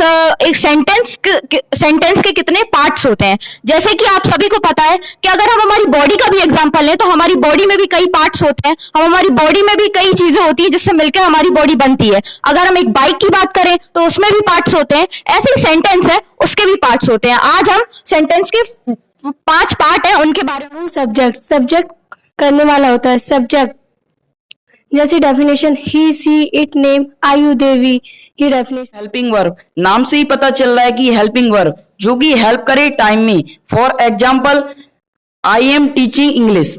एक सेंटेंस के कितने पार्ट्स होते हैं। जैसे कि आप सभी को पता है कि अगर हम हमारी बॉडी का भी एग्जांपल लें तो हमारी बॉडी में भी कई पार्ट्स होते हैं, हमारी बॉडी में भी कई चीजें होती हैं जिससे मिलकर हमारी बॉडी बनती है। अगर हम एक बाइक की बात करें तो उसमें भी पार्ट्स होते हैं, ऐसे ही सेंटेंस है उसके भी पार्ट्स होते हैं। आज हम सेंटेंस के 5 पार्ट है उनके बारे में। सब्जेक्ट करने वाला होता है। सब्जेक्ट जैसे definition he, she, it, name, आयु, देवी, ये डेफिनेशन। हेल्पिंग वर्ब, नाम से ही पता चल रहा है कि हेल्पिंग वर्ब जो कि हेल्प करे टाइम में। For example, I am teaching English.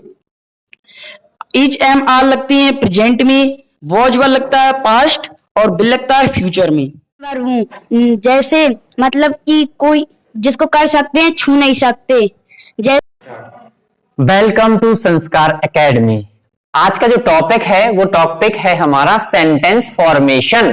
Is, am, are लगती है प्रेजेंट में, वॉज वर्ब लगता है पास्ट और बिल लगता है फ्यूचर में। वर्ब हूँ, जैसे मतलब कि कोई जिसको कर सकते हैं, छू नहीं सकते। वेलकम टू संस्कार एकेडमी। आज का जो टॉपिक है वो टॉपिक है हमारा सेंटेंस फॉर्मेशन,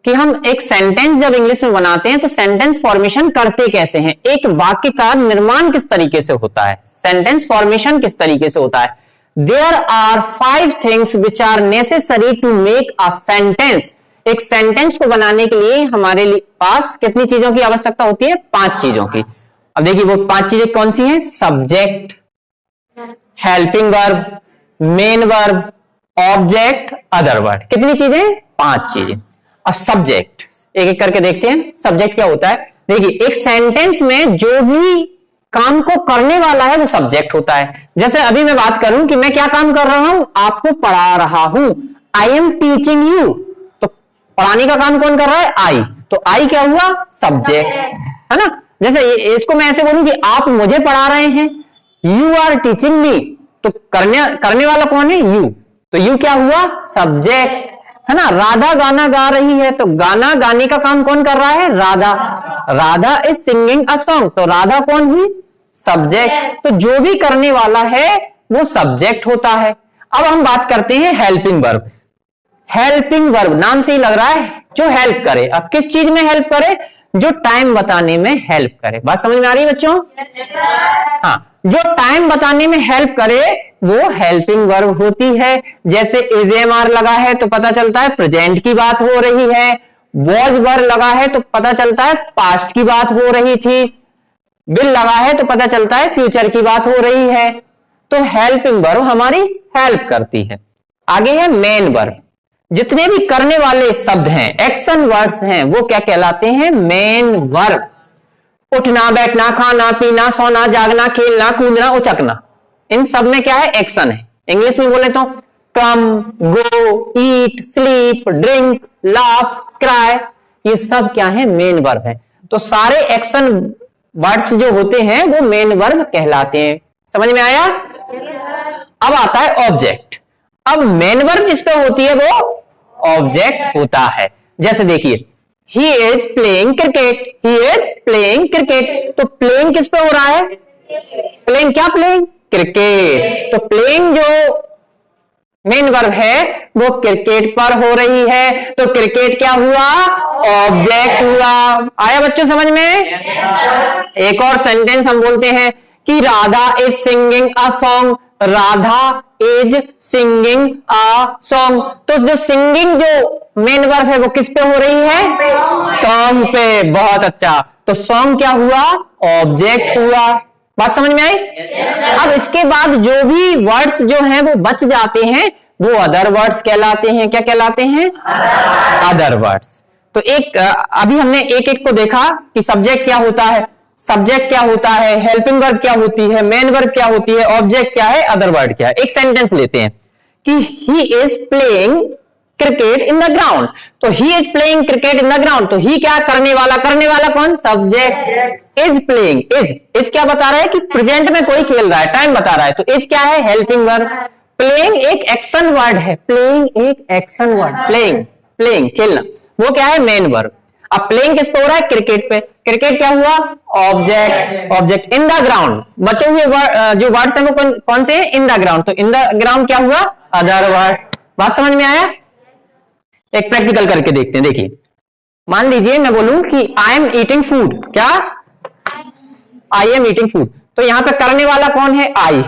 कि हम एक सेंटेंस जब इंग्लिश में बनाते हैं तो सेंटेंस फॉर्मेशन करते कैसे हैं, एक वाक्य का निर्माण किस तरीके से होता है, पार्ट फॉर्मेशन किस तरीके से होता है। There are 5 things which are necessary to make a sentence. एक सेंटेंस को बनाने के लिए हमारे पास कितनी चीजों की आवश्यकता होती है? 5 चीजों की। अब देखिए वो 5 चीजें कौन सी हैं? Subject, helping verb, main verb, object, other word. कितनी चीजें? 5 चीजें। अब सब्जेक्ट एक एक करके देखते हैं। सब्जेक्ट क्या होता है? देखिए एक सेंटेंस में जो भी काम को करने वाला है वो सब्जेक्ट होता है। जैसे अभी मैं बात करूं कि मैं क्या काम कर रहा हूं, आपको पढ़ा रहा हूं, आई एम टीचिंग यू, तो पढ़ाने का काम कौन कर रहा है? आई। तो आई क्या हुआ? सब्जेक्ट, है ना। जैसे इसको मैं ऐसे बोलूं कि आप मुझे पढ़ा रहे हैं, यू आर टीचिंग मी, तो करने वाला कौन है? यू। तो यू क्या हुआ? सब्जेक्ट, है ना। राधा गाना गा रही है, तो गाना गाने का काम कौन कर रहा है? Radha. Radha is singing a song, तो राधा कौन हुई? सब्जेक्ट। तो जो भी करने वाला है वो सब्जेक्ट होता है। अब हम बात करते हैं हेल्पिंग वर्ब। हेल्पिंग वर्ब नाम से ही लग रहा है जो हेल्प करे। अब किस चीज में हेल्प करे? जो टाइम बताने में हेल्प करे। बात समझ में आ रही है बच्चों? हाँ, जो टाइम बताने में हेल्प करे वो हेल्पिंग वर्ब होती है। जैसे इज, एम, आर लगा है तो पता चलता है प्रेजेंट की बात हो रही है। वॉज वर्ब लगा है तो पता चलता है पास्ट की बात हो रही थी। बिल लगा है तो पता चलता है फ्यूचर की बात हो रही है। तो हेल्पिंग वर्ब हमारी हेल्प करती है। आगे है मेन वर्ब। जितने भी करने वाले शब्द हैं, एक्शन वर्ड्स हैं, वो क्या कहलाते हैं? Main verb. उठना, बैठना, खाना, पीना, सोना, जागना, खेलना, कूदना, उचकना, इन सब में क्या है? एक्शन है। इंग्लिश में बोले तो कम, गो, ईट, स्लीप, ड्रिंक, लाफ, क्राई, ये सब क्या है? मेन वर्ब है। तो सारे एक्शन वर्ड्स जो होते हैं वो मेन वर्ब कहलाते हैं। समझ में आया? अब आता है ऑब्जेक्ट। अब मेन वर्ब जिस पे होती है वो ऑब्जेक्ट होता है। जैसे देखिए, ही is playing cricket, he is playing cricket, तो प्लेइंग किस पे हो रहा है? प्लेइंग क्या? Playing cricket. तो प्लेइंग जो मेन वर्ब है वो क्रिकेट पर हो रही है, तो क्रिकेट क्या हुआ? ऑब्जेक्ट हुआ। आया बच्चों समझ में? एक और सेंटेंस हम बोलते हैं कि Radha is singing a song, Radha is singing a song, तो जो सिंगिंग जो मेन वर्ब है वो किस पे हो रही है? सॉन्ग पे। बहुत अच्छा, तो सॉन्ग क्या हुआ? ऑब्जेक्ट हुआ। बात समझ में आई? अब इसके बाद जो भी वर्ड्स जो हैं वो बच जाते हैं वो अदर वर्ड्स कहलाते हैं। क्या कहलाते हैं? Other words. तो एक अभी हमने एक एक को देखा कि सब्जेक्ट क्या होता है, सब्जेक्ट क्या होता है, हेल्पिंग वर्ब क्या होती है, मेन वर्ब क्या होती है, ऑब्जेक्ट क्या है, अदर वर्ड क्या है। एक सेंटेंस लेते हैं कि he is playing cricket in the ground, तो he is playing cricket in the ground, तो ही क्या? करने वाला। करने वाला कौन? सब्जेक्ट। इज प्लेइंग, इज क्या बता रहा है? कि प्रेजेंट में कोई खेल रहा है, टाइम बता रहा है, तो इज क्या है? Helping verb. प्लेइंग एक एक्शन वर्ड है, प्लेइंग एक एक्शन वर्ड, प्लेइंग खेलना, वो क्या है? Main verb. अब प्लेइंग किस पे हो रहा है? क्रिकेट पे। क्रिकेट क्या हुआ? ऑब्जेक्ट। इन द ग्राउंड, बचे हुए जो वर्ड्स हैं वो कौन से हैं? इन द ग्राउंड, तो इन द ग्राउंड क्या हुआ? Other word. बात समझ में आया? एक प्रैक्टिकल करके देखते हैं। देखिए, मान लीजिए मैं बोलूं कि आई एम ईटिंग फूड। क्या? आई एम ईटिंग फूड, तो यहां पे करने वाला कौन है? आई।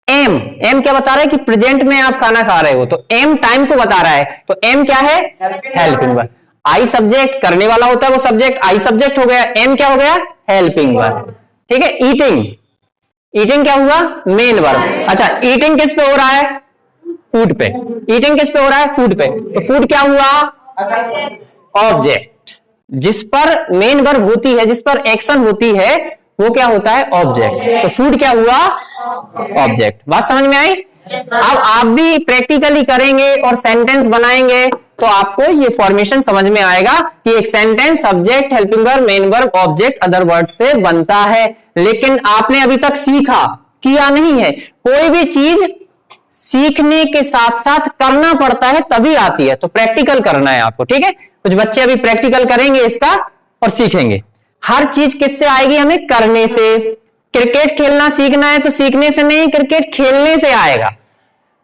एम क्या बता रहा है? कि प्रेजेंट में आप खाना खा रहे हो, तो एम टाइम को बता रहा है, तो एम क्या है? Helping verb. आई सब्जेक्ट करने वाला होता है वो सब्जेक्ट, आई सब्जेक्ट हो गया, एम क्या हो गया, हेल्पिंग वर्ब। ठीक है, ईटिंग, ईटिंग क्या हुआ, मेन वर्ब। अच्छा, ईटिंग किस पे हो रहा है, फूड पे। ईटिंग किस पे हो रहा है, फूड पे। तो फूड क्या हुआ, ऑब्जेक्ट। जिस पर मेन वर्ब होती है, जिस पर एक्शन होती है, वो क्या होता है, ऑब्जेक्ट। तो फूड क्या हुआ, ऑब्जेक्ट। बात समझ में आई? अब आप भी प्रैक्टिकली करेंगे और सेंटेंस बनाएंगे तो आपको ये फॉर्मेशन समझ में आएगा कि एक sentence subject, helping verb, main verb, object, other word से बनता है। लेकिन आपने अभी तक सीखा, किया नहीं है। कोई भी चीज सीखने के साथ साथ करना पड़ता है तभी आती है, तो प्रैक्टिकल करना है आपको। ठीक है, कुछ बच्चे अभी प्रैक्टिकल करेंगे इसका और सीखेंगे। हर चीज किससे आएगी, हमें करने से। क्रिकेट खेलना सीखना है तो सीखने से नहीं, क्रिकेट खेलने से आएगा।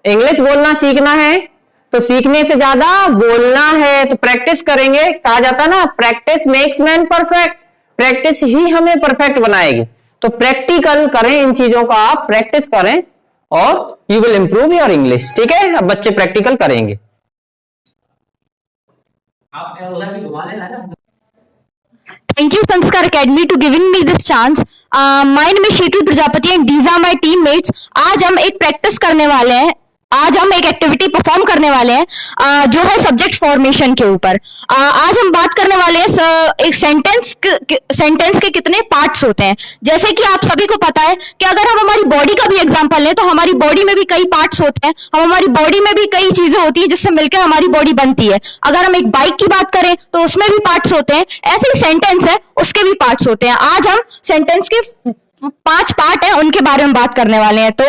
इंग्लिश बोलना सीखना है तो सीखने से ज्यादा बोलना है, तो प्रैक्टिस करेंगे। कहा जाता है ना, practice makes man perfect. Practice ही हमें परफेक्ट बनाएगी। तो प्रैक्टिकल करें, इन चीजों का आप प्रैक्टिस करें और you will improve your English. ठीक है, अब बच्चे प्रैक्टिकल करेंगे। Thank you, Sanskar Academy, to giving me this chance. My name is Sheetal Prajapati and these are my teammates. आज हम एक प्रैक्टिस करने वाले हैं, आज हम एक एक्टिविटी परफॉर्म करने वाले हैं जो है सब्जेक्ट फॉर्मेशन के ऊपर। आज हम बात करने वाले हैं एक सेंटेंस के कितने पार्ट्स होते हैं। जैसे कि आप सभी को पता है कि अगर हम हमारी बॉडी का भी एग्जांपल लें तो हमारी बॉडी में भी कई पार्ट्स होते हैं, हमारी बॉडी में भी कई चीजें होती हैं जिससे मिलकर हमारी बॉडी बनती है। अगर हम एक बाइक की बात करें तो उसमें भी पार्ट्स होते हैं, ऐसे ही सेंटेंस है उसके भी पार्ट्स होते हैं। आज हम सेंटेंस के 5 पार्ट है उनके बारे में बात करने वाले हैं। तो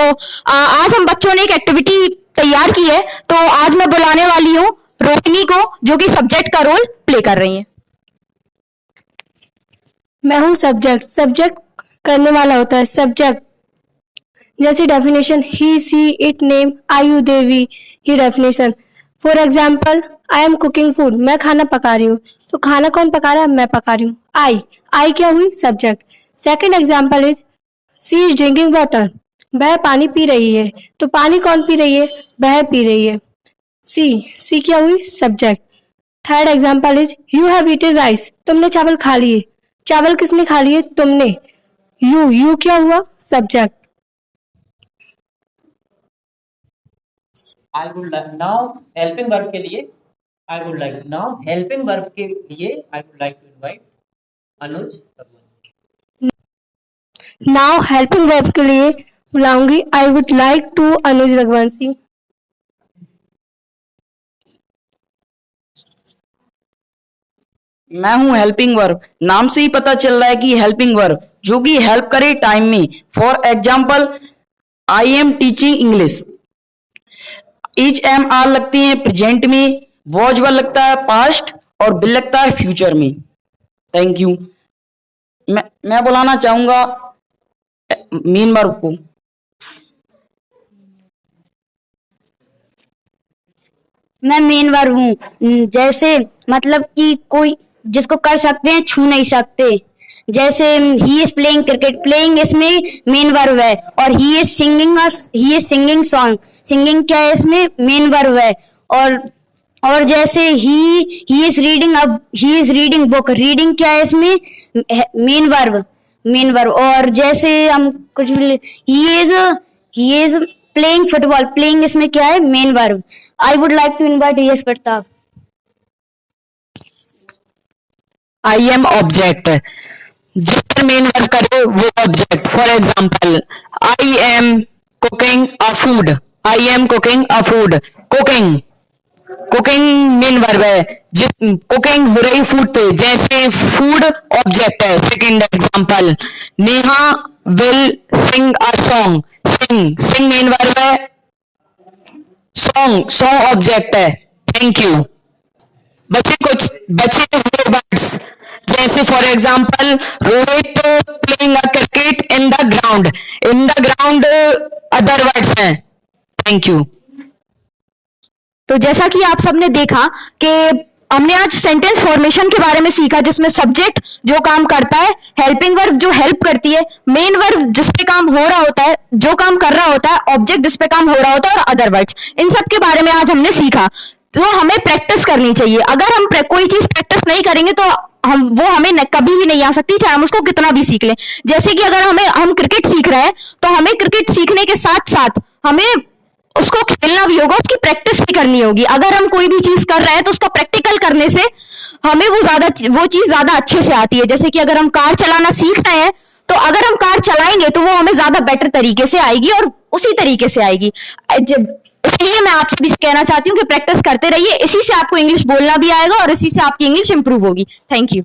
आज हम बच्चों ने एक एक्टिविटी तैयार की है, तो आज मैं बुलाने वाली हूँ रोहिणी को, जो कि सब्जेक्ट का रोल प्ले कर रही है। मैं हूँ सब्जेक्ट। सब्जेक्ट करने वाला होता है सब्जेक्ट। जैसे definition he, she, it, name, आयु, देवी, ये definition. For example, I am cooking food, मैं खाना पका रही हूँ। तो खाना कौन पका रहा है, मैं पका रही हूँ। आई क्या हुई, subject. Second example is she is drinking water, वह पानी पी रही है। तो पानी कौन पी रही है, वह पी रही है। सी क्या हुई, subject. Third example is you have eaten rice, तुमने चावल खा लिए। चावल किसने खा लिए, तुमने। यू क्या हुआ, subject. I would like now helping verb के लिए I would like now helping verb के लिए I would like to invite Anuj Raghuvanshi. Now helping verb के लिए बुलाऊंगी आई वुड लाइक टू अनुज रघुवंशी। मैं हूं हेल्पिंग वर्ब। नाम से ही पता चल रहा है कि हेल्पिंग वर्ब जो कि हेल्प करे टाइम में। For example, I am teaching English. Is, am, are लगती हैं प्रेजेंट में, वॉज वर्ब लगता है पास्ट और बिल लगता है फ्यूचर में। Thank you. मैं बुलाना चाहूंगा मेन वर्ब को। मैं मेन वर्ब हूँ। जैसे मतलब कि कोई जिसको कर सकते हैं, छू नहीं सकते। जैसे he is playing cricket, playing इसमें मेन वर्ब है। और he is singing song, singing क्या है इसमें, मेन वर्ब है। और जैसे he is reading book, reading क्या है इसमें, मेन वर्ब। और जैसे हम कुछ he is playing football, playing इसमें क्या है, main verb. I would like to invite Yash Pratap. I am object, जिस पर मेन वर्ब करे वो object. For example, I am cooking a food, I am cooking a food. Cooking main verb है, जिस cooking हो रही फूड पे, जैसे फूड ऑब्जेक्ट है। Second example, Neha will sing a song, sing main verb है, सॉन्ग ऑब्जेक्ट है। Thank you. बचे हुए वर्ड्स, जैसे for example, Rohit playing a cricket in the ground other words हैं। Thank you. तो जैसा कि आप सबने देखा कि हमने आज सेंटेंस फॉर्मेशन के बारे में सीखा, जिसमें सब्जेक्ट जो काम करता है, हेल्पिंग वर्ब जो हेल्प करती है, मेन वर्ब जिस पे काम हो रहा होता है, जो काम कर रहा होता है, ऑब्जेक्ट जिस पे काम हो रहा होता है, और अदर वर्ड्स, इन सब के बारे में आज हमने सीखा। तो हमें प्रैक्टिस करनी चाहिए। अगर हम कोई चीज प्रैक्टिस नहीं करेंगे तो हमें कभी भी नहीं आ सकती, चाहे हम उसको कितना भी सीख लें। जैसे कि अगर हम क्रिकेट सीख रहे हैं तो हमें क्रिकेट सीखने के साथ साथ हमें उसको खेलना भी होगा, उसकी प्रैक्टिस भी करनी होगी। अगर हम कोई भी चीज कर रहे हैं तो उसका प्रैक्टिकल करने से हमें वो चीज ज्यादा अच्छे से आती है। जैसे कि अगर हम कार चलाना सीख रहे हैं तो अगर हम कार चलाएंगे तो वो हमें ज्यादा बेटर तरीके से आएगी और उसी तरीके से आएगी। इसलिए मैं आपसे भी कहना चाहती हूँ कि प्रैक्टिस करते रहिए, इसी से आपको इंग्लिश बोलना भी आएगा और इसी से आपकी इंग्लिश इंप्रूव होगी। Thank you.